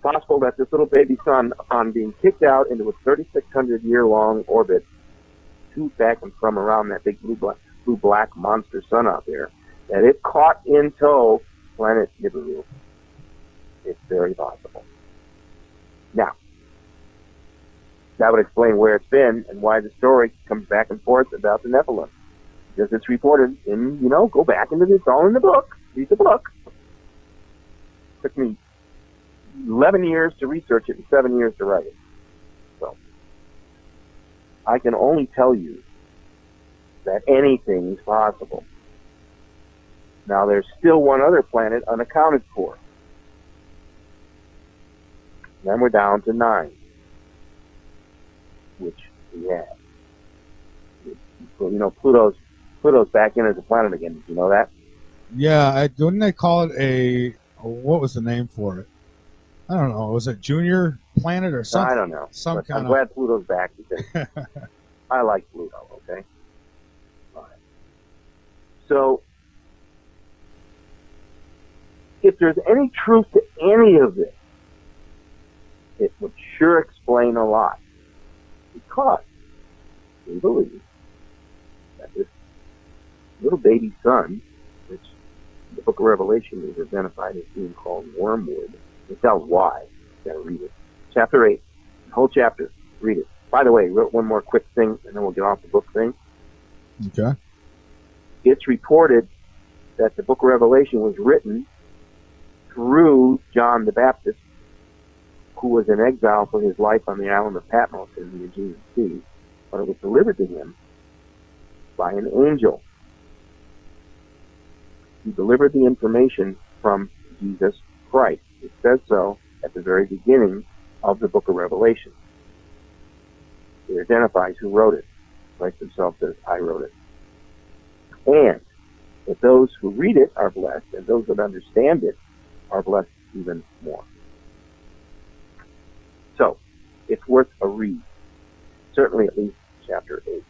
possible that this little baby sun, upon being kicked out into a 3,600-year-long orbit to back and from around that big blue-black monster sun out there, that it caught in tow planet Nibiru. It's very possible. Now, that would explain where it's been and why the story comes back and forth about the Nephilim. Because it's reported in, go back into this, all in the book. Read the book. It took me 11 years to research it and 7 years to write it. So, I can only tell you that anything's possible. Now, there's still one other planet unaccounted for. Then we're down to 9, which we have. Pluto's back in as a planet again. Did you know that? Yeah, wouldn't they call it what was the name for it? I don't know. Was it junior planet or something? I don't know. I'm glad Pluto's back because I like Pluto, okay? All right. So, if there's any truth to any of this, it would sure explain a lot. Because we believe that this little baby sun, which the book of Revelation is identified as being called wormwood, it tells why. You gotta read it. Chapter 8, the whole chapter, read it. By the way, I wrote one more quick thing, and then we'll get off the book thing. Okay. It's reported that the book of Revelation was written through John the Baptist, who was in exile for his life on the island of Patmos in the Aegean Sea, but it was delivered to him by an angel. He delivered the information from Jesus Christ. It says so at the very beginning of the book of Revelation. It identifies who wrote it. Christ himself says, I wrote it. And that those who read it are blessed, and those that understand it are blessed even more. So, it's worth a read. Certainly at least chapter 8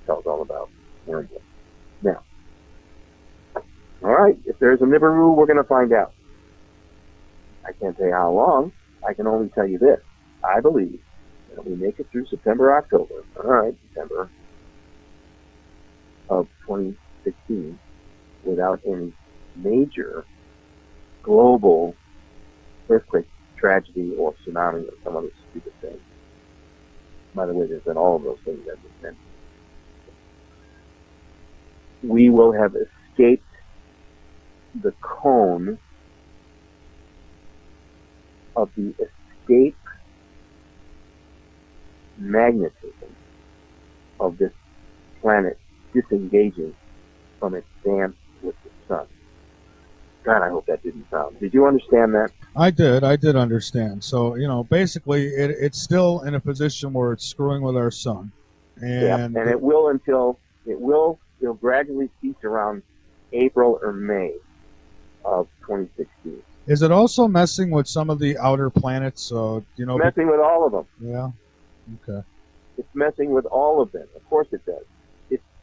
tells all about wormwood. Now, all right, if there's a Nibiru, we're going to find out. I can't tell you how long. I can only tell you this. I believe that we make it through September, October, all right, September of 2016, without any major global earthquake, tragedy, or tsunami, or some other stupid thing. By the way, there's been all of those things that just mentioned. We will have escaped the cone of the escape magnetism of this planet disengaging from its dance with the sun. God, I hope that didn't sound. Did you understand that? I did understand. So, basically it's still in a position where it's screwing with our sun. And it will gradually cease around April or May of 2016. Is it also messing with some of the outer planets? Messing with all of them. Yeah. Okay. It's messing with all of them. Of course it does.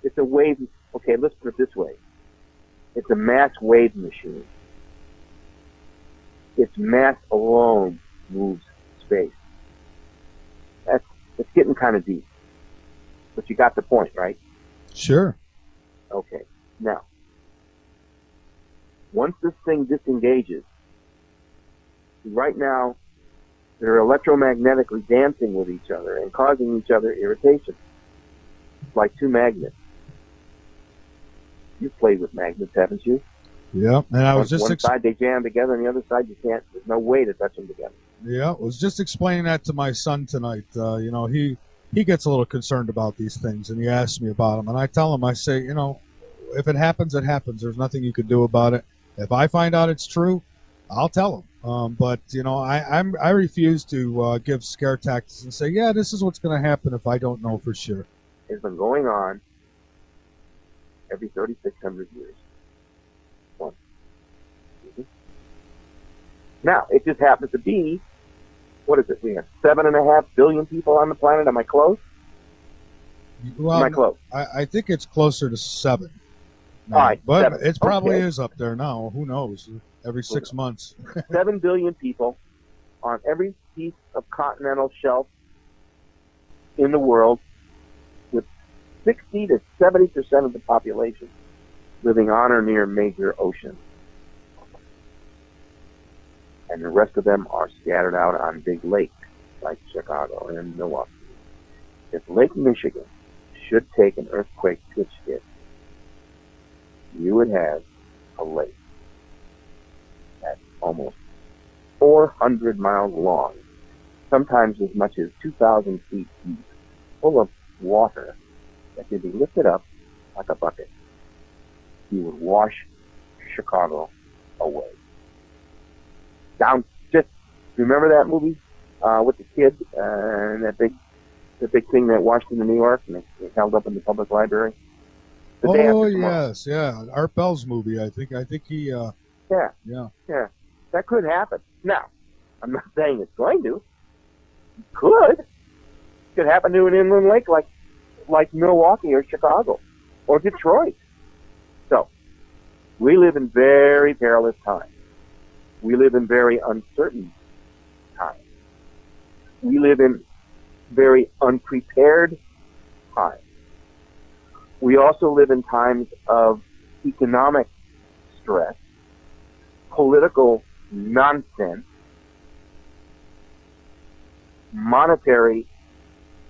It's a wave. Okay, let's put it this way. It's a mass wave machine. Its mass alone moves space. It's getting kind of deep. But you got the point, right? Sure. Okay. Now, once this thing disengages, right now, they're electromagnetically dancing with each other and causing each other irritation. It's like two magnets. You've played with magnets, haven't you? Yeah, and I was just one side they jam together, and the other side you can't. There's no way to touch them together. Yeah, I was just explaining that to my son tonight. He gets a little concerned about these things, and he asks me about them, and I tell him, I say, if it happens, it happens. There's nothing you can do about it. If I find out it's true, I'll tell him. But I refuse to give scare tactics and say, yeah, this is what's going to happen if I don't know for sure. It's been going on every 3,600 years. One. Mm-hmm. Now, it just happens to be, what is it? We have 7.5 billion people on the planet. Am I close? Well, Am I close? I think it's closer to 7. All right, but 7. It probably is up there now. Who knows? Every 6 months. 7 billion people on every piece of continental shelf in the world, with 60 to 70% of the population living on or near major oceans. And the rest of them are scattered out on big lakes like Chicago and Milwaukee. If Lake Michigan should take an earthquake pitch hit, you would have a lake that's almost 400 miles long, sometimes as much as 2,000 feet deep, full of water that could be lifted up like a bucket. You would wash Chicago away. Down, just remember that movie with the kid and the big thing that washed into New York and it held up in the public library. Oh yes, yeah, Art Bell's movie. I think he. Yeah. That could happen. Now, I'm not saying it's going to. It could happen to an inland lake like Milwaukee or Chicago or Detroit. So, we live in very perilous times. We live in very uncertain times. We live in very unprepared times. We also live in times of economic stress, political nonsense, monetary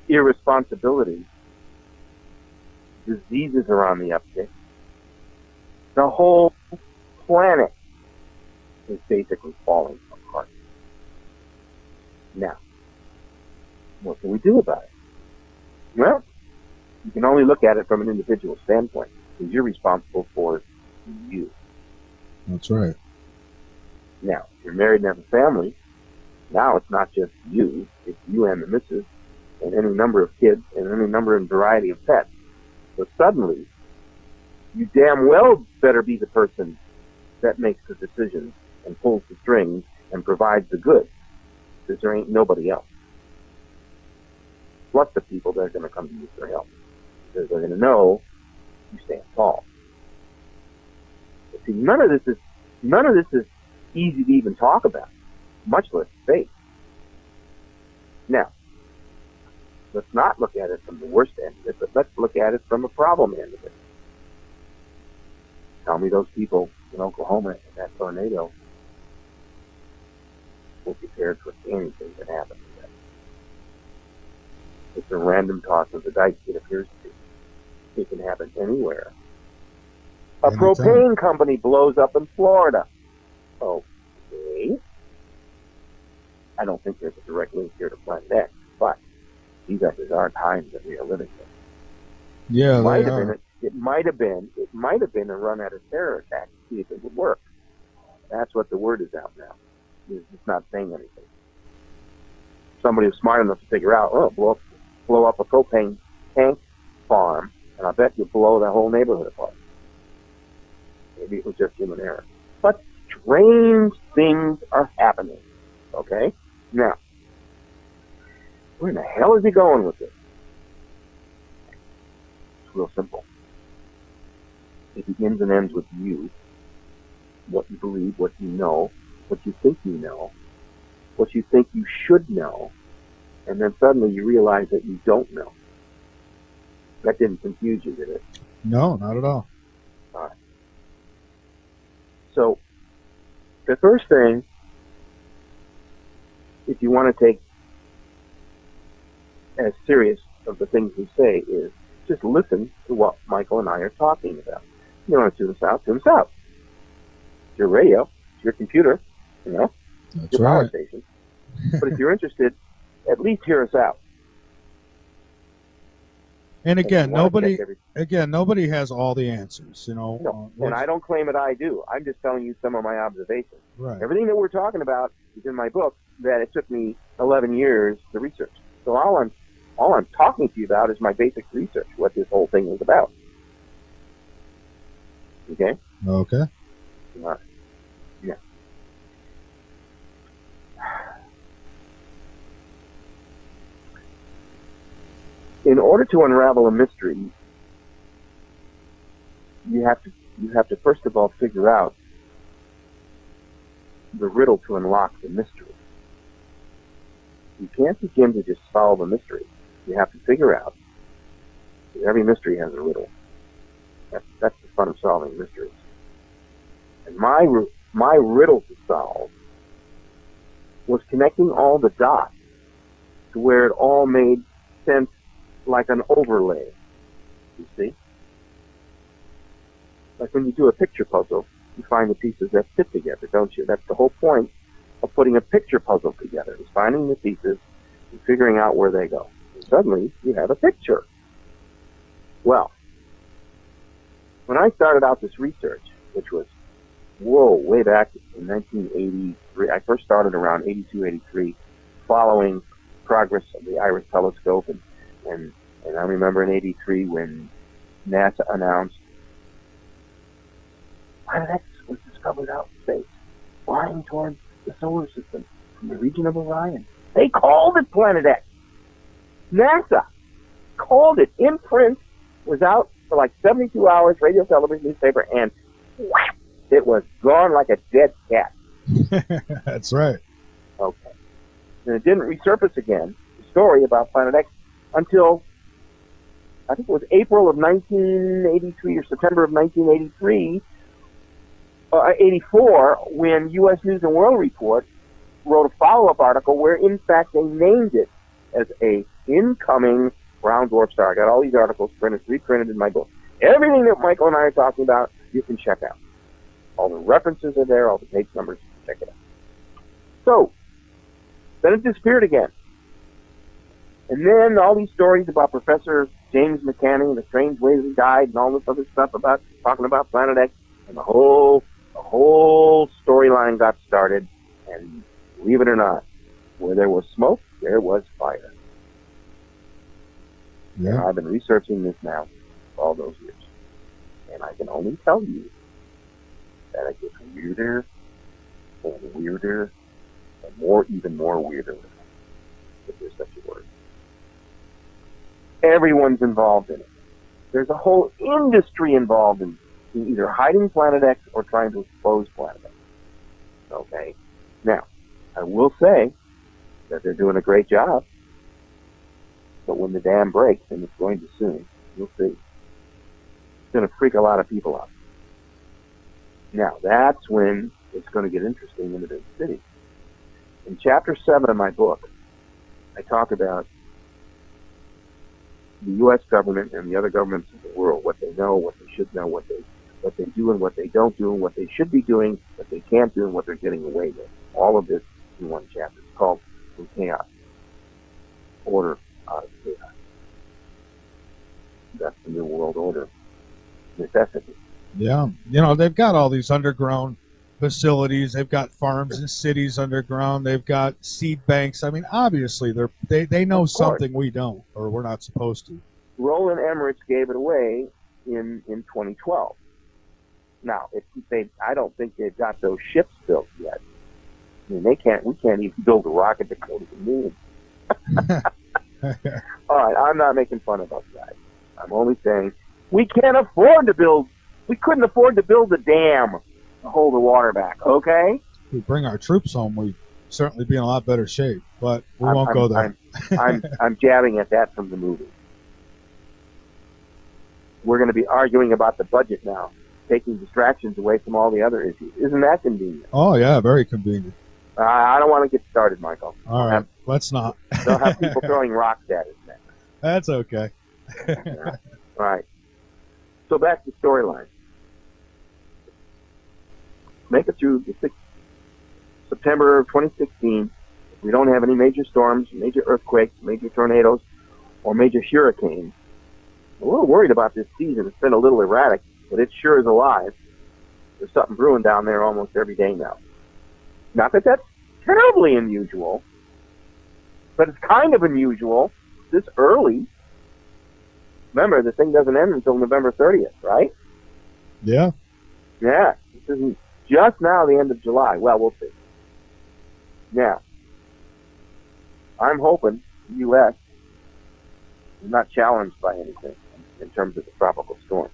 irresponsibility. Diseases are on the uptick. The whole planet is basically falling apart. Now, what can we do about it? Well, you can only look at it from an individual standpoint, because you're responsible for you. That's right. Now, if you're married and have a family, now it's not just you, it's you and the missus, and any number of kids, and any number and variety of pets. So suddenly, you damn well better be the person that makes the decisions and pulls the strings and provides the goods, because there ain't nobody else. Plus the people that are going to come to you for help, because they're going to know you stand tall. But see, none of this is easy to even talk about, much less face. Now, let's not look at it from the worst end of it, but let's look at it from a problem end of it. Tell me those people in Oklahoma in that tornado were prepared for anything that happened to them. It's a random toss of the dice, it appears to be. It can happen anywhere. A propane company blows up in Florida. Okay. I don't think there's a direct link here to Planet X, but these are bizarre times that we are living in. Yeah, It might have been a run at a terror attack to see if it would work. That's what the word is out now. It's not saying anything. Somebody was smart enough to figure out, blow up a propane tank farm, and I bet you blow the whole neighborhood apart. Maybe it was just human error. But strange things are happening. Okay? Now, where in the hell is he going with this? It's real simple. It begins and ends with you. What you believe, what you know, what you think you know, what you think you should know, and then suddenly you realize that you don't know. That didn't confuse you, did it? No, not at all. All right. So, the first thing, if you want to take as serious of the things we say, is just listen to what Michael and I are talking about. You want to tune us out, tune us out. It's your radio, it's your computer, That's your power station. But if you're interested, at least hear us out. And again, nobody has all the answers, No, and I don't claim that I do. I'm just telling you some of my observations. Right. Everything that we're talking about is in my book that it took me 11 years to research. So all I'm talking to you about is my basic research, what this whole thing is about. Okay? Okay. All right. Yeah. In order to unravel a mystery, you have to first of all figure out the riddle to unlock the mystery. you can't begin to just solve a mystery. You have to figure out. Every mystery has a riddle. That's the fun of solving mysteries. And my riddle to solve was connecting all the dots to where it all made sense like an overlay. You see? Like when you do a picture puzzle, you find the pieces that fit together, don't you? That's the whole point of putting a picture puzzle together, is finding the pieces and figuring out where they go. And suddenly, you have a picture. Well, when I started out this research, which was, way back in 1983, I first started around 82, 83, following progress of the Iris telescope, and I remember in 83 when NASA announced Planet X was discovered out in space, flying towards the solar system from the region of Orion. They called it Planet X. NASA called it in print, was out for like 72 hours, radio, television, newspaper, and whap, it was gone like a dead cat. That's right. Okay. And it didn't resurface again, the story about Planet X, until I think it was April of 1983 or September of 1983, 84, when U.S. News and World Report wrote a follow-up article where, in fact, they named it as a incoming brown dwarf star. I got all these articles reprinted in my book. Everything that Michael and I are talking about, you can check out. All the references are there, all the page numbers, check it out. So, then it disappeared again. And then all these stories about Professor James McCanney and the strange ways he died and all this other stuff about talking about Planet X, and the whole storyline got started, and believe it or not, where there was smoke, there was fire. Yeah. And I've been researching this now for all those years. And I can only tell you that it gets weirder and weirder and even more weirder, if there's such a word. Everyone's involved in it. There's a whole industry involved in either hiding Planet X or trying to expose Planet X. Okay? Now, I will say that they're doing a great job, but when the dam breaks, and it's going to soon, you'll see, it's going to freak a lot of people out. Now, that's when it's going to get interesting in the big city. In Chapter 7 of my book, I talk about the U.S. government and the other governments of the world, what they know, what they should know, what they do and what they don't do, and what they should be doing, what they can't do, and what they're getting away with. All of this in one chapter. It's called From Chaos, Order Out of Chaos. That's the New World Order necessity. Yeah. They've got all these underground facilities. They've got farms and cities underground. They've got seed banks. I mean, obviously, they know something we don't, or we're not supposed to. Roland Emmerich gave it away in 2012. Now, I don't think they've got those ships built yet. I mean, we can't even build a rocket to go to the moon. All right, I'm not making fun of us guys. I'm only saying we couldn't afford to build a dam to hold the water back, okay? If we bring our troops home, we'd certainly be in a lot better shape, but we won't go there. I'm jabbing at that from the movie. We're going to be arguing about the budget now, taking distractions away from all the other issues. Isn't that convenient? Oh, yeah, very convenient. I don't want to get started, Michael. All right, let's not. They'll have people throwing rocks at us now. That's okay. Yeah. All right. So back to storyline. Make it through the September of 2016. If we don't have any major storms, major earthquakes, major tornadoes, or major hurricanes, we're a little worried about this season. It's been a little erratic, but it sure is alive. There's something brewing down there almost every day now. Not that that's terribly unusual, but it's kind of unusual this early. Remember, the thing doesn't end until November 30th, right? Yeah. Yeah. This isn't just now the end of July. Well, we'll see. Now, I'm hoping the U.S. is not challenged by anything in terms of the tropical storm.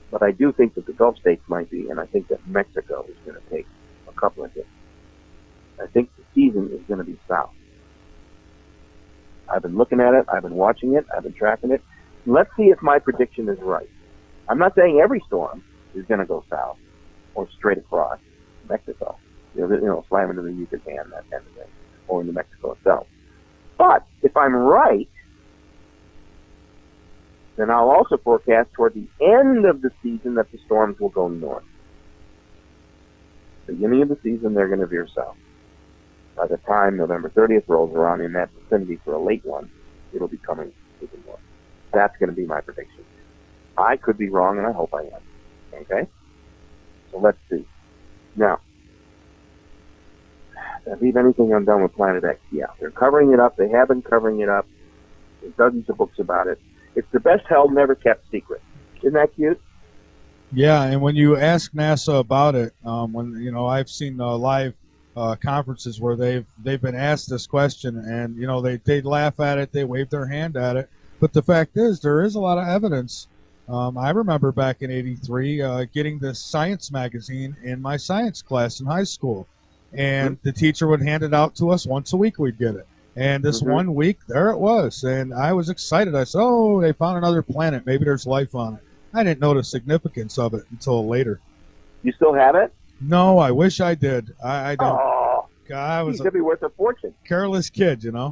But I do think that the Gulf states might be, and I think that Mexico is going to take a couple of hits. I think season is going to be south. I've been looking at it. I've been watching it. I've been tracking it. Let's see if my prediction is right. I'm not saying every storm is going to go south or straight across Mexico. Slam into the Yucatan, that kind of thing, or into Mexico itself. But if I'm right, then I'll also forecast toward the end of the season that the storms will go north. Beginning of the season, they're going to veer south. By the time November 30th rolls around in that vicinity for a late one, it'll be coming even north. That's going to be my prediction. I could be wrong, and I hope I am. Okay? So let's see. Now, did I leave anything undone with Planet X? Yeah, they're covering it up. They have been covering it up. There's dozens of books about it. It's the best held, never kept secret. Isn't that cute? Yeah, and when you ask NASA about it, I've seen live conferences where they've been asked this question, and they laugh at it, they wave their hand at it. But the fact is, there is a lot of evidence. I remember back in '83 getting this science magazine in my science class in high school, and the teacher would hand it out to us once a week. We'd get it, and this 1 week there it was, and I was excited. I said, "Oh, they found another planet. Maybe there's life on it." I didn't know the significance of it until later. You still have it? No, I wish I did. I don't. Oh, God, I was it could be worth a fortune. Careless kid, Yeah.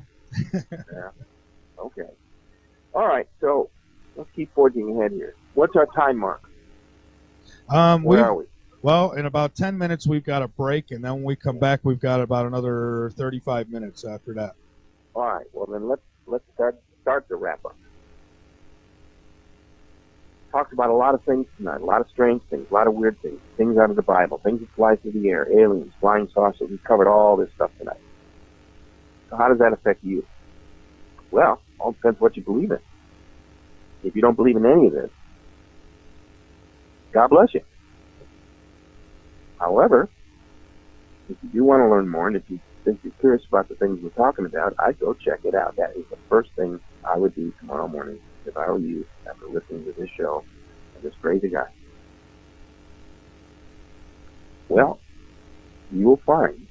Okay. All right. So let's keep forging ahead here. What's our time mark? Where are we? Well, in about 10 minutes, we've got a break, and then when we come back, we've got about another 35 minutes after that. All right. Well, then let's start the wrap up. Talked about a lot of things tonight, a lot of strange things, a lot of weird things, things out of the Bible, things that fly through the air, aliens, flying saucers. We've covered all this stuff tonight. So how does that affect you? Well, all depends what you believe in. If you don't believe in any of this, God bless you. However, if you do want to learn more, and if you think you're curious about the things we're talking about, I'd go check it out. That is the first thing I would do tomorrow morning if I were you after listening to this show and this crazy guy. Well, you will find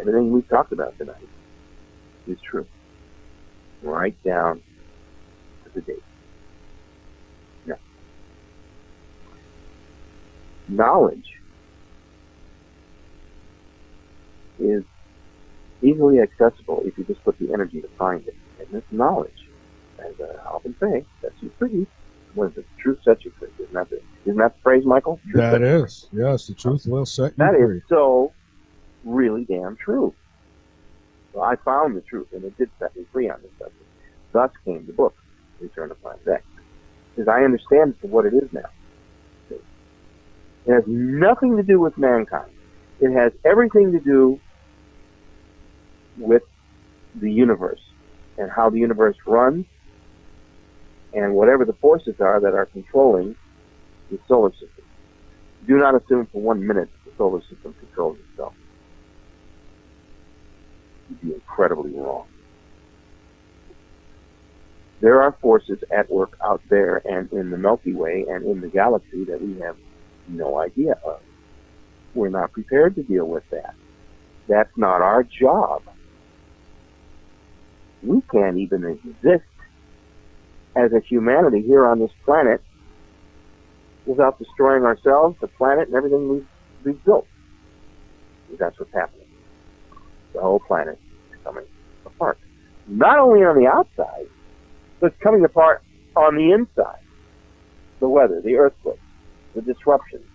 everything we've talked about tonight is true. Right down to the date. Now, knowledge is easily accessible if you just put the energy to find it. And this knowledge, as I often say, sets you free. What is it? Truth sets you free. Isn't that the phrase, Michael? Truth that is. Free. Yes, the truth will set you that free. That is so really damn true. So I found the truth, and it did set me free on this subject. Thus came the book, Return to Planet X. Because I understand it for what it is now. It has nothing to do with mankind. It has everything to do with the universe and how the universe runs and whatever the forces are that are controlling the solar system. Do not assume for 1 minute that the solar system controls itself. You'd be incredibly wrong. There are forces at work out there and in the Milky Way and in the galaxy that we have no idea of. We're not prepared to deal with that. That's not our job. We can't even exist as a humanity here on this planet without destroying ourselves, the planet, and everything we've built. That's what's happening. The whole planet is coming apart. Not only on the outside, but it's coming apart on the inside. The weather, the earthquakes, the disruptions,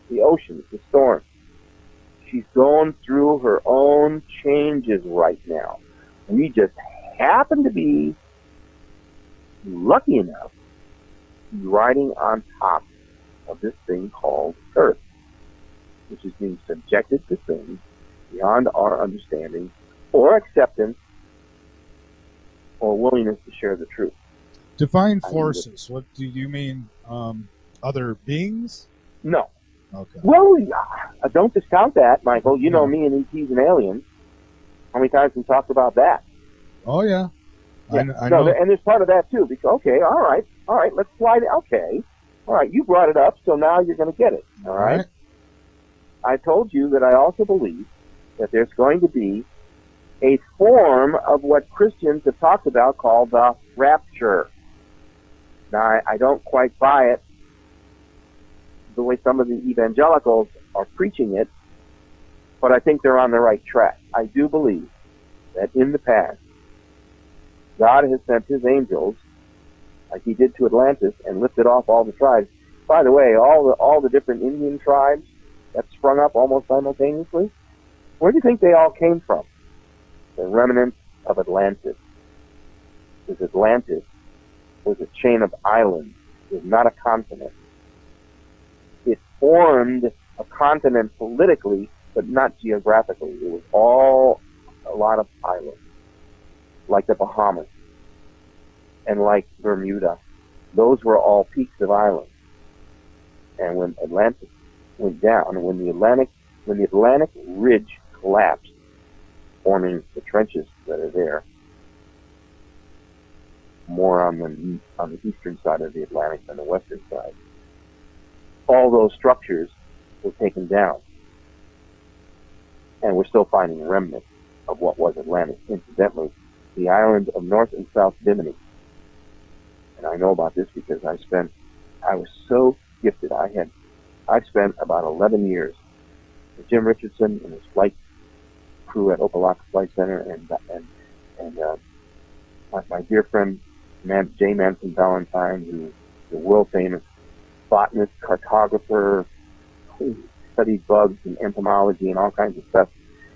the oceans, the storms. She's going through her own changes right now. We just happen to be lucky enough to be riding on top of this thing called Earth, which is being subjected to things beyond our understanding or acceptance or willingness to share the truth. Define forces. What do you mean? Other beings? No. Okay. Well, don't discount that, Michael. You know me and ETs and aliens. How many times we talked about that? Oh, yeah. Yeah. I know. And there's part of that, too. Because, okay, all right, let's slide it. Okay. All right, you brought it up, so now you're going to get it. All right? Right. I told you that I also believe that there's going to be a form of what Christians have talked about called the rapture. Now, I don't quite buy it the way some of the evangelicals are preaching it, but I think they're on the right track. I do believe that in the past, God has sent his angels, like he did to Atlantis, and lifted off all the tribes. By the way, all the different Indian tribes that sprung up almost simultaneously, where do you think they all came from? The remnants of Atlantis. Because Atlantis was a chain of islands. It was not a continent. It formed a continent politically, but not geographically. It was all a lot of islands, like the Bahamas and like Bermuda. Those were all peaks of islands. And when Atlantis went down, when the Atlantic ridge collapsed, forming the trenches that are there, more on the eastern side of the Atlantic than the western side, all those structures were taken down. And we're still finding remnants of what was Atlantis. Incidentally, the islands of North and South Bimini. And I know about this because I was so gifted. I spent about 11 years with Jim Richardson and his flight crew at Opelika Flight Center, and my dear friend J. Manson Valentine, who's the world famous botanist, cartographer, who studied bugs and entomology and all kinds of stuff,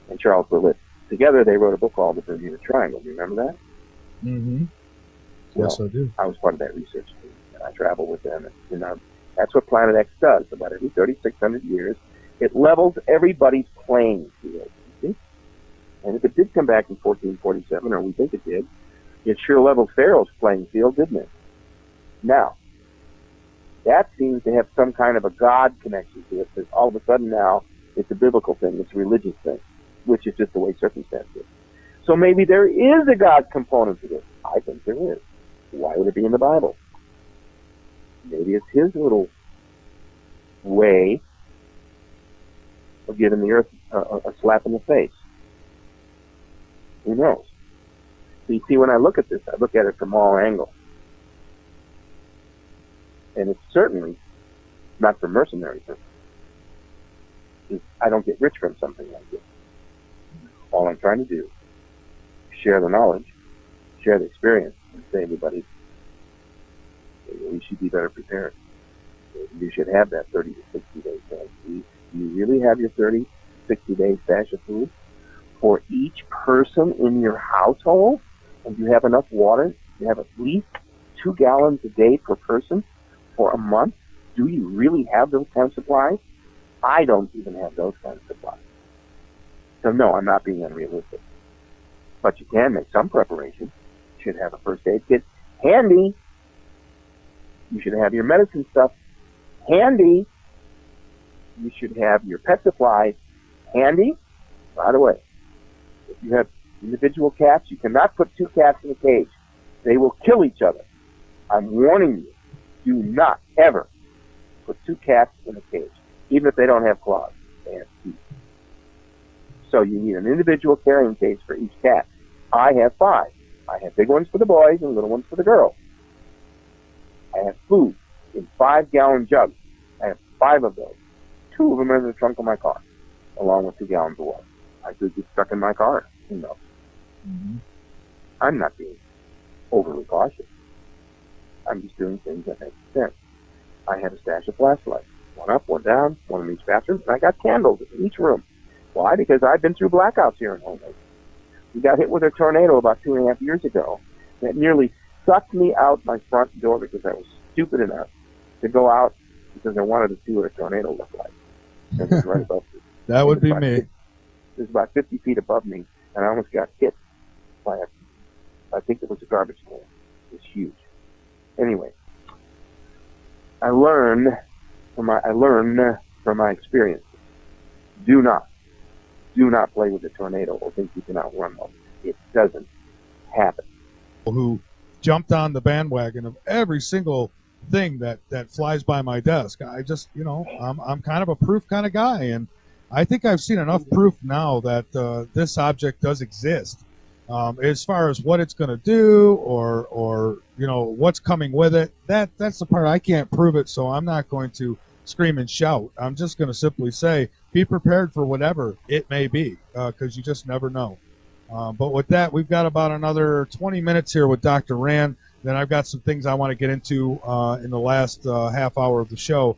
and Charles Berlitz. Together they wrote a book called The Bermuda Triangle. Do you remember that? Mm-hmm. Yes, I do. I was part of that research team, and I traveled with them. And, that's what Planet X does. About every 3,600 years, it levels everybody's playing field. You see? And if it did come back in 1447, or we think it did, it sure leveled Pharaoh's playing field, didn't it? Now, that seems to have some kind of a God connection to it, because all of a sudden now it's a biblical thing, it's a religious thing, which is just the way circumstance is. So maybe there is a God component to this. I think there is. Why would it be in the Bible? Maybe it's his little way of giving the earth a slap in the face. Who knows? So you see, when I look at this, I look at it from all angles. And it's certainly not for mercenary purposes. I don't get rich from something like this. All I'm trying to do is share the knowledge, share the experience, and say, everybody, we should be better prepared. You should have that 30 to 60 day stash. Do you really have your 30, 60 day stash of food for each person in your household? And do you have enough water? You have at least 2 gallons a day per person for a month? Do you really have those kind of supplies? I don't even have those kind of supplies. So no, I'm not being unrealistic. But you can make some preparation. You should have a first aid kit handy. You should have your medicine stuff handy. You should have your pet supplies handy. By the way, if you have individual cats, you cannot put 2 cats in a cage. They will kill each other. I'm warning you. Do not ever put 2 cats in a cage, even if they don't have claws. They have teeth. So you need an individual carrying cage for each cat. I have 5. I have big ones for the boys and little ones for the girls. I have food in 5-gallon jugs. I have 5 of those. 2 of them are in the trunk of my car, along with 2 gallons of water. I could get stuck in my car. Who knows? Mm-hmm. I'm not being overly cautious. I'm just doing things that make sense. I have a stash of flashlights. 1 up, 1 down, 1 in each bathroom, and I got candles in each room. Why? Because I've been through blackouts here in Homemade. We got hit with a tornado about 2.5 years ago that nearly sucked me out my front door because I was stupid enough to go out because I wanted to see what a tornado looked like. And it was right above me. That would be me. It was about 50 feet above me, and I almost got hit by I think it was a garbage can. It was huge. Anyway, I learn from my experience. Do not play with the tornado or think you can outrun them. It doesn't happen. Who jumped on the bandwagon of every single thing that flies by my desk. I just, I'm kind of a proof kind of guy, and I think I've seen enough proof now that this object does exist. As far as what it's going to do, or what's coming with it, that's the part I can't prove it. So I'm not going to scream and shout. I'm just going to simply say, be prepared for whatever it may be, because you just never know. But with that, we've got about another 20 minutes here with Dr. Rand. Then I've got some things I want to get into in the last half hour of the show.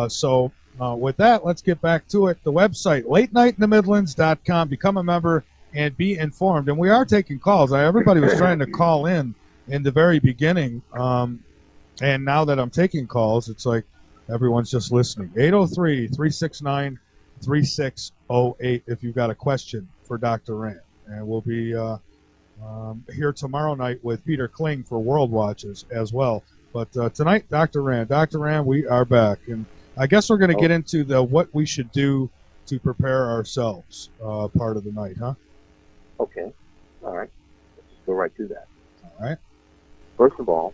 So with that, let's get back to it. The website, latenightinthemidlands.com. Become a member and be informed. And we are taking calls. Everybody was trying to call in the very beginning. And now that I'm taking calls, it's like everyone's just listening. 803-369-3608 if you've got a question for Dr. Rand. And we'll be here tomorrow night with Peter Kling for World Watches as well. But tonight, Dr. Rand. Dr. Rand, we are back. And I guess we're going to get into the what we should do to prepare ourselves part of the night, huh? Okay. All right. Let's just go right to that. All right. First of all,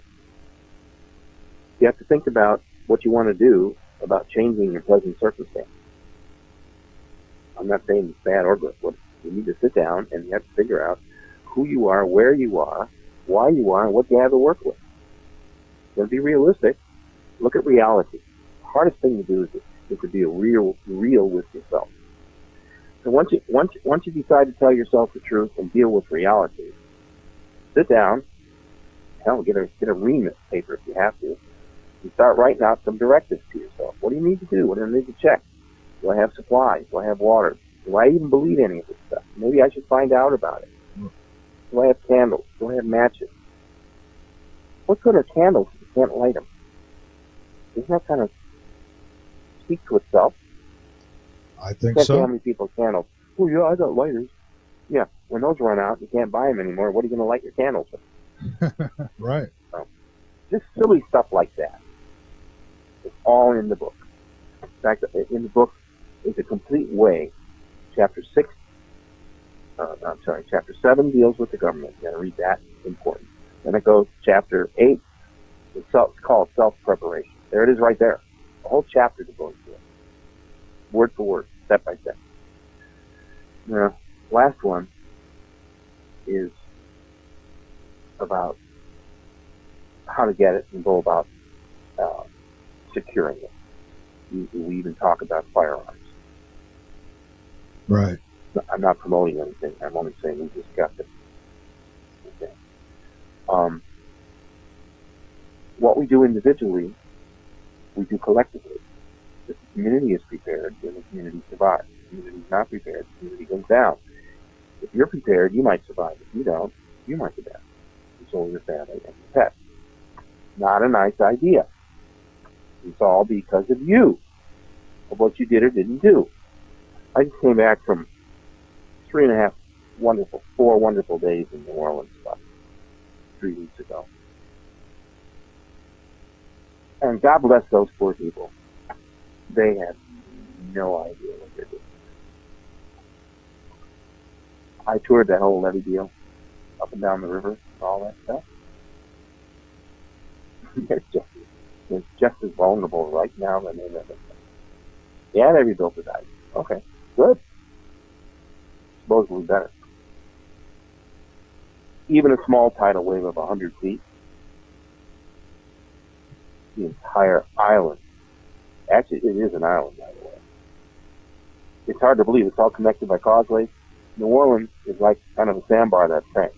you have to think about what you want to do about changing your present circumstance. I'm not saying it's bad or good. You need to sit down and you have to figure out who you are, where you are, why you are, and what you have to work with. Then be realistic. Look at reality. The hardest thing to do is to be real with yourself. So once you decide to tell yourself the truth and deal with reality, sit down. Hell, get a ream paper if you have to. And start writing out some directives to yourself. What do you need to do? What do I need to check? Do I have supplies? Do I have water? Do I even believe any of this stuff? Maybe I should find out about it. Do I have candles? Do I have matches? What good are candles if you can't light them? Doesn't that kind of speak to itself? I think can't so. Tell how many people have candles. Oh, yeah, I got lighters. Yeah, when those run out, you can't buy them anymore. What are you going to light your candles with? Right. So, just silly stuff like that. It's all in the book. In fact, in the book is a complete way. Chapter 7 deals with the government. You got to read that. It's important. Then it goes chapter 8. It's called self-preparation. There it is right there. The whole chapter devoted to it. Word for word, step by step. The last one is about how to get it and go about securing it. We even talk about firearms. Right. I'm not promoting anything. I'm only saying we discussed it. Okay. What we do individually, we do collectively. If the community is prepared, then the community survives. If the community is not prepared, the community goes down. If you're prepared, you might survive. If you don't, you might go down. And so will your family and your pets. Not a nice idea. It's all because of you, of what you did or didn't do. I just came back from 4 wonderful days in New Orleans about 3 weeks ago. And God bless those poor people. They have no idea what they're doing. I toured that whole levee deal up and down the river and all that stuff. They're just as vulnerable right now than they've ever been. Yeah, they rebuilt the dike. Okay, good. Supposedly better. Even a small tidal wave of 100 feet, the entire island. Actually, it is an island, by the way. It's hard to believe. It's all connected by causeways. New Orleans is like kind of a sandbar that sank.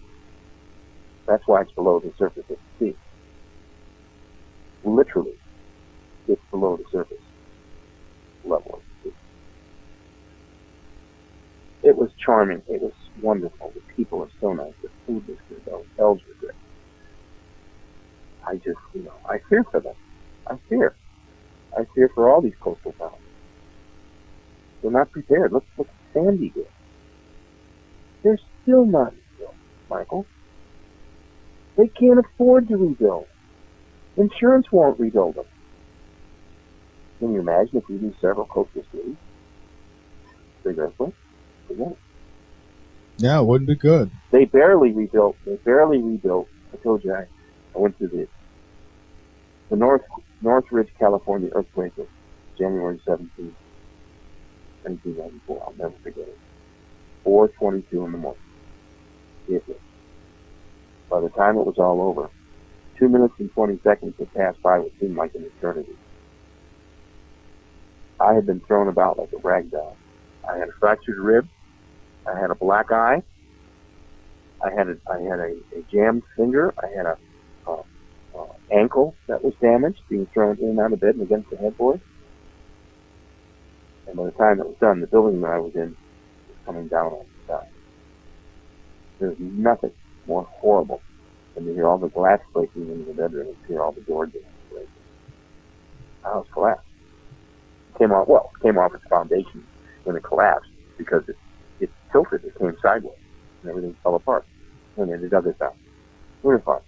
That's why it's below the surface of the sea. Literally, it's below the surface level of the sea. It was charming. It was wonderful. The people are so nice. The food was good. The hotels were good. I just, I fear for them. I fear for all these coastal towns. They're not prepared. Look what Sandy did. They're still not rebuilt, Michael. They can't afford to rebuild. Insurance won't rebuild them. Can you imagine if we lose several coastal cities? Big earthquake? Yeah, it wouldn't be good. They barely rebuilt. I told you I went to the Northridge, California earthquake of January 17th. 1994. I'll never forget it. 4:22 in the morning. It was. By the time it was all over, 2 minutes and 20 seconds had passed by what seemed like an eternity. I had been thrown about like a rag doll. I had a fractured rib. I had a black eye. I had a jammed finger. I had a ankle that was damaged, being thrown in and out of bed and against the headboard. And by the time it was done, the building that I was in was coming down on the side. There's nothing more horrible than to hear all the glass breaking into the bedroom and hear all the doors breaking. The house collapsed. It came off its foundation when it collapsed because it tilted. It came sideways and everything fell apart. And they dug us out. We were fine.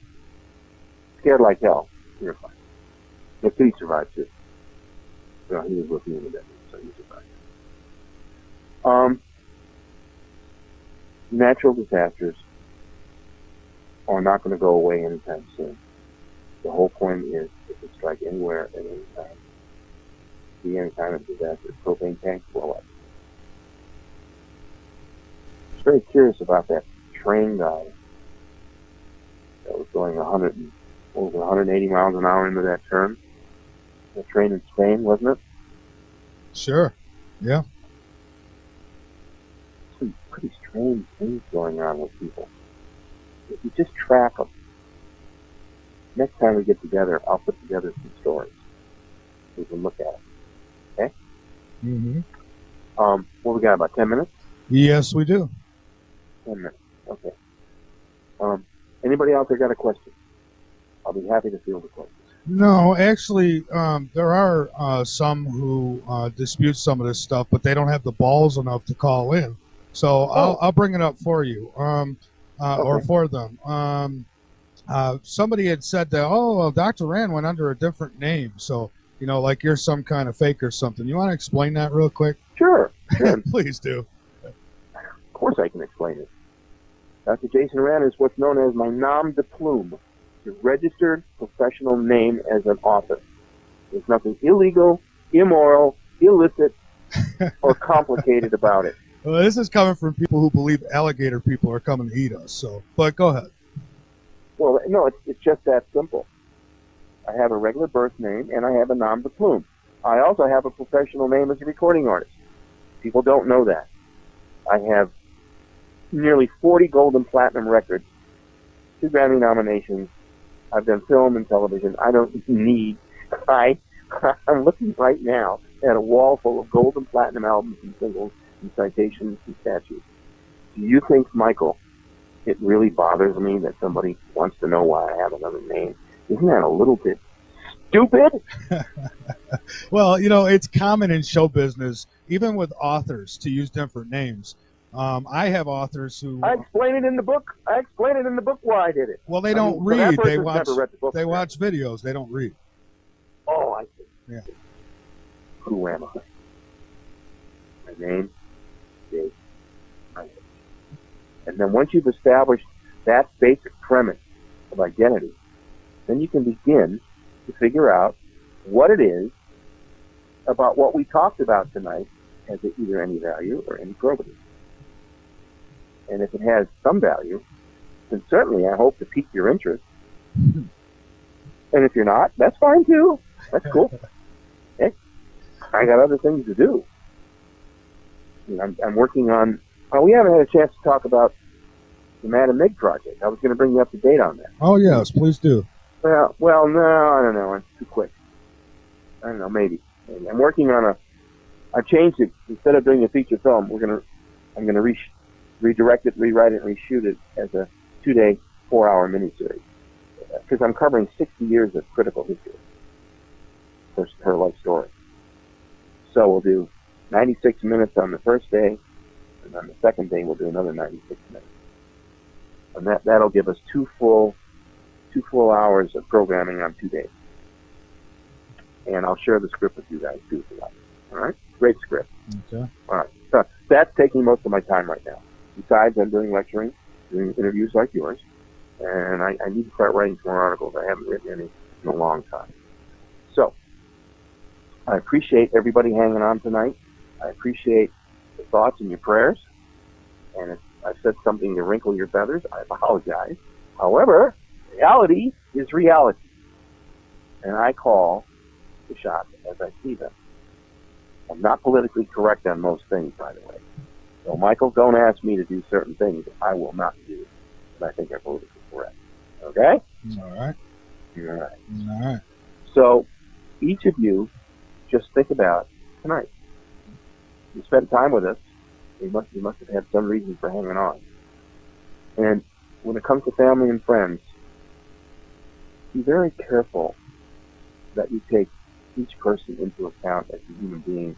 Scared like hell. We were fine. The kid survived too. You know, he was with me in the bedroom, so he survived. Natural disasters are not going to go away anytime soon. The whole point is, if it strikes anywhere at any time, see any kind of disaster, propane tanks blow up. I was very curious about that train guy that was going 180 miles an hour into that turn. The train in Spain, wasn't it? Sure. Yeah. Some pretty strange things going on with people. If you just track them, next time we get together, I'll put together some stories. We can look at it. Okay? Mm-hmm. What we got, about 10 minutes? Yes, we do. 10 minutes. Okay. Anybody out there got a question? I'll be happy to field the questions. No, actually, there are some who dispute some of this stuff, but they don't have the balls enough to call in. So I'll bring it up for you, Okay. or for them. Somebody had said that, well, Dr. Rand went under a different name, so, you know, like you're some kind of fake or something. You want to explain that real quick? Sure. Please do. Of course I can explain it. Dr. Jason Rand is what's known as my nom de plume, the registered professional name as an author. There's nothing illegal, immoral, illicit, or complicated about it. Well, this is coming from people who believe alligator people are coming to eat us. So, but go ahead. Well, no, it's just that simple. I have a regular birth name, and I have a nom de plume. I also have a professional name as a recording artist. People don't know that. I have nearly 40 gold and platinum records, 2 Grammy nominations. I've done film and television. I don't need. I'm looking right now at a wall full of gold and platinum albums and singles and citations and statues. Do you think, Michael, it really bothers me that somebody wants to know why I have another name? Isn't that a little bit stupid? Well, you know, it's common in show business, even with authors, to use different names. I have authors who... I explain it in the book. Why I did it. Well, they don't read. They watch. Never read the book. They watch videos. They don't read. Oh, I see. Yeah. Who am I? My name is Michael. And then once you've established that basic premise of identity, then you can begin to figure out what it is about what we talked about tonight has either any value or any probity. And if it has some value, then certainly I hope to pique your interest. And if you're not, that's fine too. That's cool. Okay? I got other things to do. I'm working on... we haven't had a chance to talk about the Madam Mig project. I was going to bring you up to date on that. Oh, yes, please do. Well, no, I don't know. It's too quick. I don't know, maybe. I'm working on I changed it. Instead of doing a feature film, I'm going to redirect it, rewrite it, and reshoot it as a 2-day, 4-hour miniseries. Because I'm covering 60 years of critical history for her life story. So we'll do 96 minutes on the first day, and on the second day we'll do another 96 minutes. And that'll give us two full hours of programming on 2 days. And I'll share the script with you guys too if you like. All right? Great script. Okay. All right. So that's taking most of my time right now. Besides, I'm doing lecturing, doing interviews like yours, and I need to start writing some more articles. I haven't written any in a long time. So I appreciate everybody hanging on tonight. I appreciate the thoughts and your prayers. And if I've said something to wrinkle your feathers, I apologize. However, reality is reality. And I call the shots as I see them. I'm not politically correct on most things, by the way. So, Michael, don't ask me to do certain things I will not do that I think are politically correct. Okay? All right. All right. All right. So, each of you, just think about tonight. You spent time with us. You must have had some reason for hanging on. And when it comes to family and friends, be very careful that you take each person into account as a human being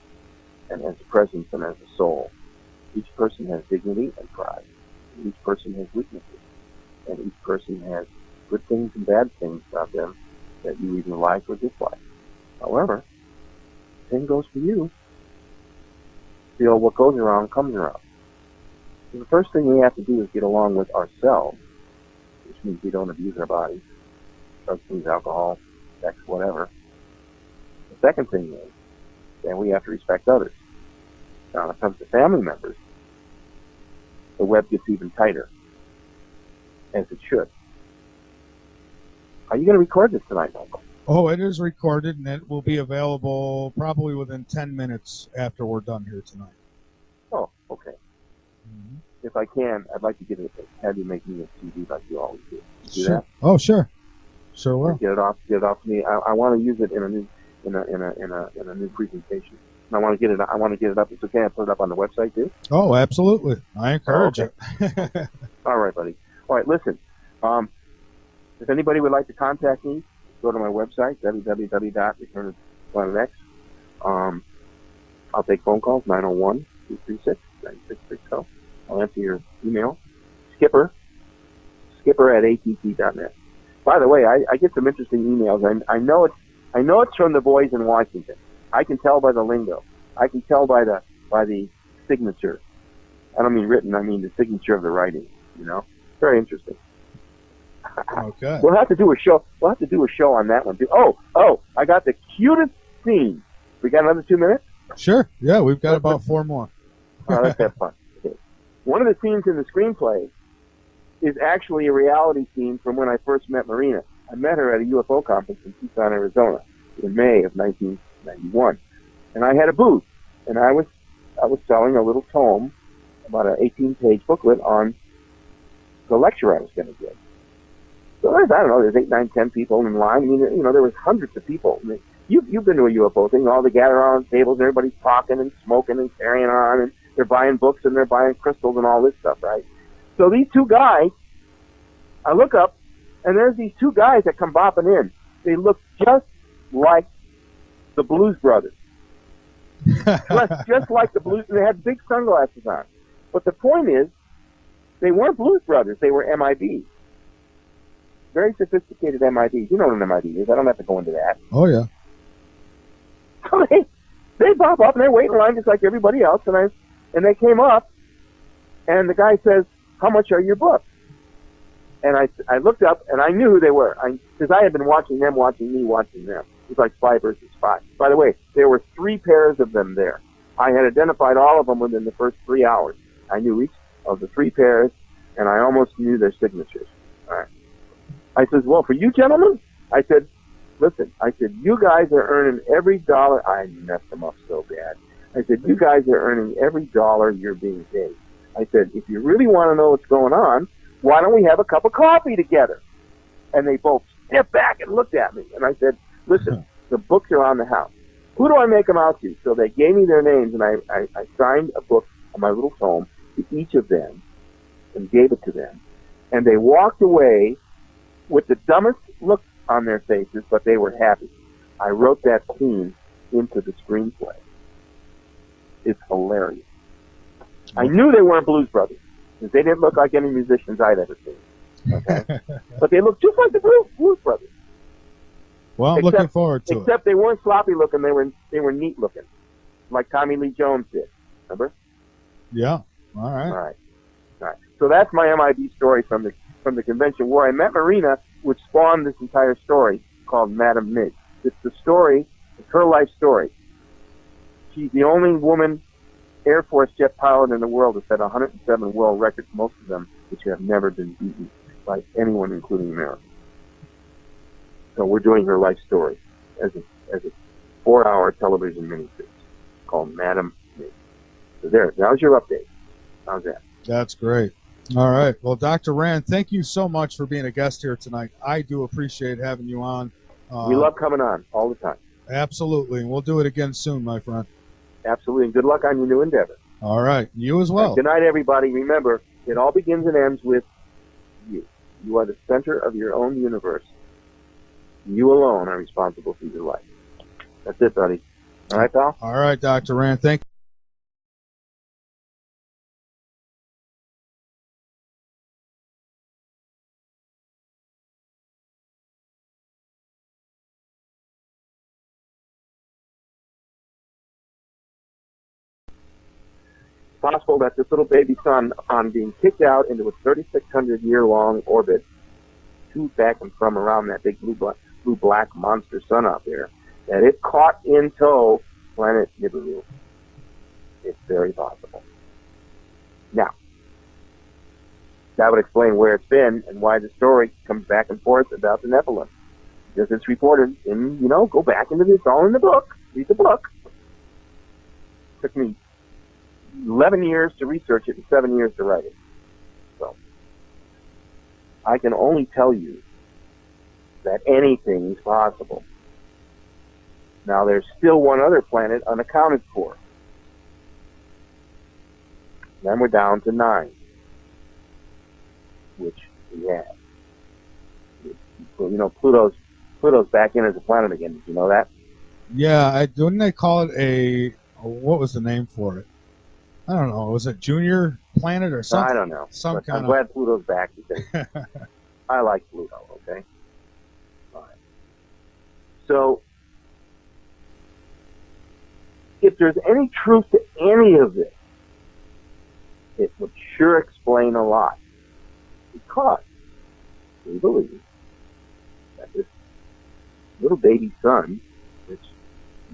and as a presence and as a soul. Each person has dignity and pride. Each person has weaknesses. And each person has good things and bad things about them that you either like or dislike. However, same goes for you. Feel what goes around comes around. So the first thing we have to do is get along with ourselves, which means we don't abuse our bodies, substance, alcohol, sex, whatever. The second thing is that we have to respect others. Now, when it comes to family members, the web gets even tighter, as it should. Are you going to record this tonight, Michael? Oh, it is recorded, and it will be available probably within 10 minutes after we're done here tonight. Oh, okay. Mm-hmm. If I can, I'd like to have you make me a CD like you always do. Do sure. That? Oh, sure. Sure will. Get it off to me. I want to use it in a new presentation. I want to get it up. It's okay. I put it up on the website too. Oh, absolutely. I encourage it. All right, buddy. All right, listen. If anybody would like to contact me, go to my website, www.returnofplanet X. I'll take phone calls, 901-236-9660. I'll answer your email. Skipper at att.net. By the way, I get some interesting emails. I know it's from the boys in Washington. I can tell by the lingo. I can tell by the signature. I don't mean written. I mean the signature of the writing. You know, very interesting. Okay. We'll have to do a show. We'll have to do a show on that one too. Oh! I got the cutest scene. We got another 2 minutes? Sure. Yeah, we've got about 4 more. Let's have fun. Okay. One of the scenes in the screenplay is actually a reality scene from when I first met Marina. I met her at a UFO conference in Tucson, Arizona, in May of 1991, and I had a booth, and I was selling a little tome, about an 18-page booklet on the lecture I was going to give. So there's 8, 9, 10 people in line. I mean, there was hundreds of people. I mean, you've been to a UFO thing. All they gather around tables, and everybody's talking and smoking and carrying on, and they're buying books and they're buying crystals and all this stuff, right? So these two guys, I look up, and there's these two guys that come bopping in. They look just like the Blues Brothers. just like the Blues. They had big sunglasses on. But the point is, they weren't Blues Brothers. They were MIBs. Very sophisticated MIBs. You know what an MIB is. I don't have to go into that. Oh, yeah. So they pop up, and they wait in line just like everybody else. And they came up, and the guy says, "How much are your books?" And I looked up, and I knew who they were. Because I had been watching them, watching me, watching them. It was like spy versus spy. By the way, there were 3 pairs of them there. I had identified all of them within the first 3 hours. I knew each of the 3 pairs, and I almost knew their signatures. All right. I says, "Well, for you gentlemen," I said, "listen," I said, "you guys are earning every dollar." I messed them up so bad. I said, "You guys are earning every dollar you're being paid." I said, "If you really want to know what's going on, why don't we have a cup of coffee together?" And they both stepped back and looked at me. And I said, "Listen, the books are on the house. Who do I make them out to?" So they gave me their names, and I signed a book on my little tome to each of them and gave it to them. And they walked away with the dumbest look on their faces, but they were happy. I wrote that scene into the screenplay. It's hilarious. I knew they weren't Blues Brothers, because they didn't look like any musicians I'd ever seen. Okay? But they looked just like the Blues Brothers. Well, I'm looking forward to it. Except they weren't sloppy looking, they were neat looking, like Tommy Lee Jones did. Remember? Yeah. All right. So that's my MIB story from the convention where I met Marina, which spawned this entire story called Madame Mid. It's the story, it's her life story. She's the only woman Air Force jet pilot in the world has set 107 world records, most of them which have never been beaten by anyone, including America. So we're doing her life story as a 4-hour television miniseries called Madam Me. So there, now's your update. How's that? That's great. All right. Well, Dr. Rand, thank you so much for being a guest here tonight. I do appreciate having you on. We love coming on all the time. Absolutely. And we'll do it again soon, my friend. Absolutely. And good luck on your new endeavor. All right. You as well. Good night, everybody. Remember, it all begins and ends with you. You are the center of your own universe. You alone are responsible for your life. That's it, buddy. All right, pal? All right, Dr. Rand. Thank you. Possible that this little baby sun, upon being kicked out into a 3,600-year-long orbit to back and from around that big blue-black monster sun out there, that it caught in tow planet Nibiru. It's very possible. Now, that would explain where it's been and why the story comes back and forth about the Nephilim. Because it's reported in, go back into this, all in the book. Read the book. Took me 11 years to research it and 7 years to write it. So, I can only tell you that anything is possible. Now, there's still one other planet unaccounted for. Then we're down to 9, which we have. Pluto's back in as a planet again. Did you know that? Yeah, didn't they call it what was the name for it? I don't know. Was it Junior Planet or something? I don't know. I'm glad Pluto's back because I like Pluto, okay? All right. So, if there's any truth to any of this, it would sure explain a lot. Because we believe that this little baby sun, which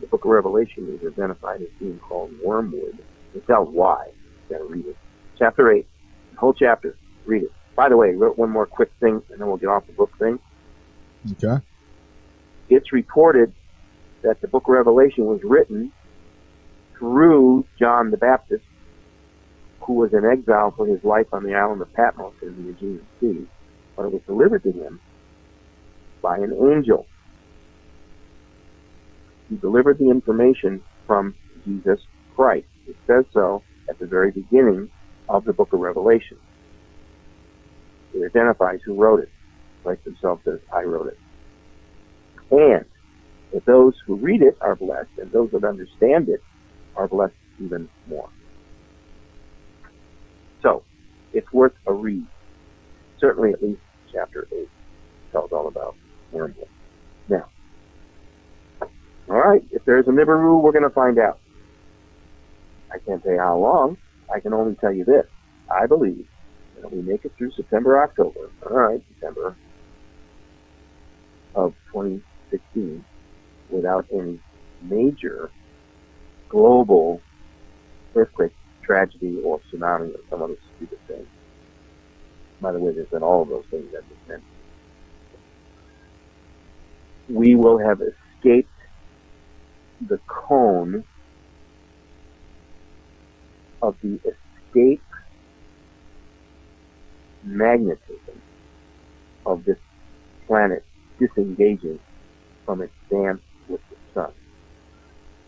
the book of Revelation is identified as being called wormwood, it tells why. You gotta read it. Chapter 8, the whole chapter, read it. By the way, I wrote one more quick thing, and then we'll get off the book thing. Okay. It's reported that the book of Revelation was written through John the Baptist, who was in exile for his life on the island of Patmos in the Aegean Sea, but it was delivered to him by an angel. He delivered the information from Jesus Christ. It says so at the very beginning of the book of Revelation. It identifies who wrote it. Christ himself says, I wrote it. And that those who read it are blessed, and those that understand it are blessed even more. So, it's worth a read. Certainly at least chapter 8 tells all about wormwood. Now, all right, if there's a Nibiru, we're going to find out. I can't say how long. I can only tell you this. I believe that we make it through September, October, all right, December of 2016, without any major global earthquake, tragedy, or tsunami, or some other stupid thing. By the way, there's been all of those things that just mentioned. We will have escaped the cone of the escape magnetism of this planet disengaging from its dance with the sun.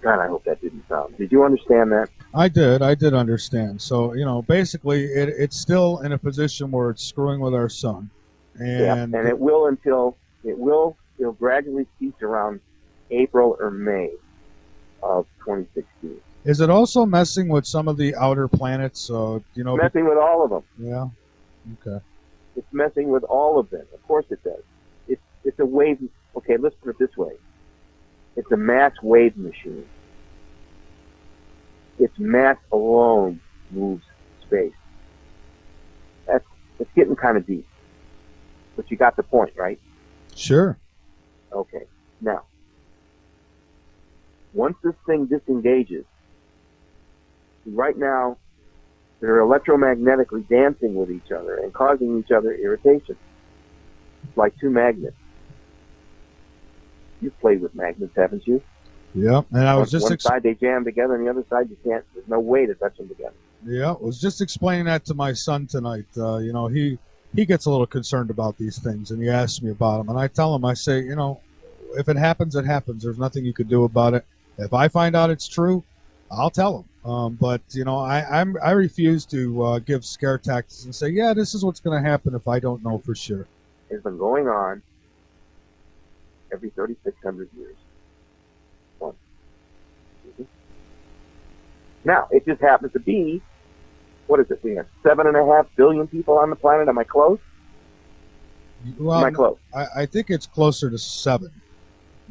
God, I hope that didn't sound. Did you understand that? I did understand. So, basically it's still in a position where it's screwing with our sun. And it will it'll gradually cease around April or May of 2016. Is it also messing with some of the outer planets? Messing with all of them. Yeah. Okay. It's messing with all of them. Of course it does. It's a wave. Okay, let's put it this way. It's a mass wave machine. Its mass alone moves space. It's getting kind of deep. But you got the point, right? Sure. Okay. Now, once this thing disengages, Right now, they're electromagnetically dancing with each other and causing each other irritation. It's like two magnets. You've played with magnets, haven't you? Yeah, and I was just one side they jam together, and the other side you can't. There's no way to touch them together. yeah, I was just explaining that to my son tonight. He gets a little concerned about these things, and he asks me about them, and I tell him, I say, if it happens, it happens. There's nothing you can do about it. If I find out it's true, I'll tell him. But I refuse to give scare tactics and say, yeah, this is what's going to happen if I don't know for sure. It's been going on every 3,600 years. One. Now, it just happens to be, what is it? We have 7.5 billion people on the planet. Am I close? Well, Am I close? I think it's closer to 7.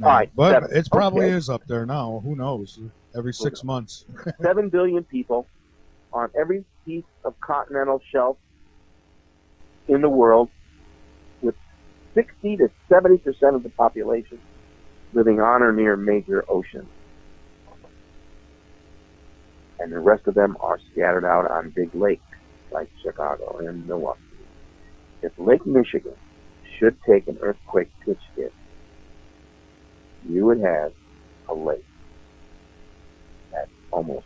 All right, but 7. it probably is up there now. Who knows? Every 6 months. 7 billion people on every piece of continental shelf in the world, with 60 to 70% of the population living on or near major oceans. And the rest of them are scattered out on big lakes like Chicago and Milwaukee. If Lake Michigan should take an earthquake pitch hit, you would have a lake that's almost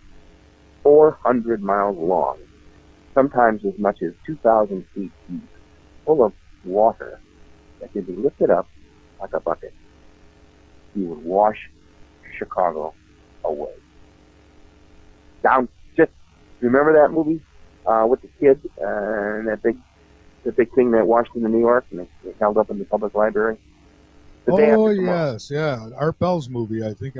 400 miles long, sometimes as much as 2,000 feet deep, full of water that could be lifted up like a bucket. You would wash Chicago away. Down, just remember that movie with the kid and the big thing that washed into New York and they held up in the public library. Oh yes, yeah, Art Bell's movie. I think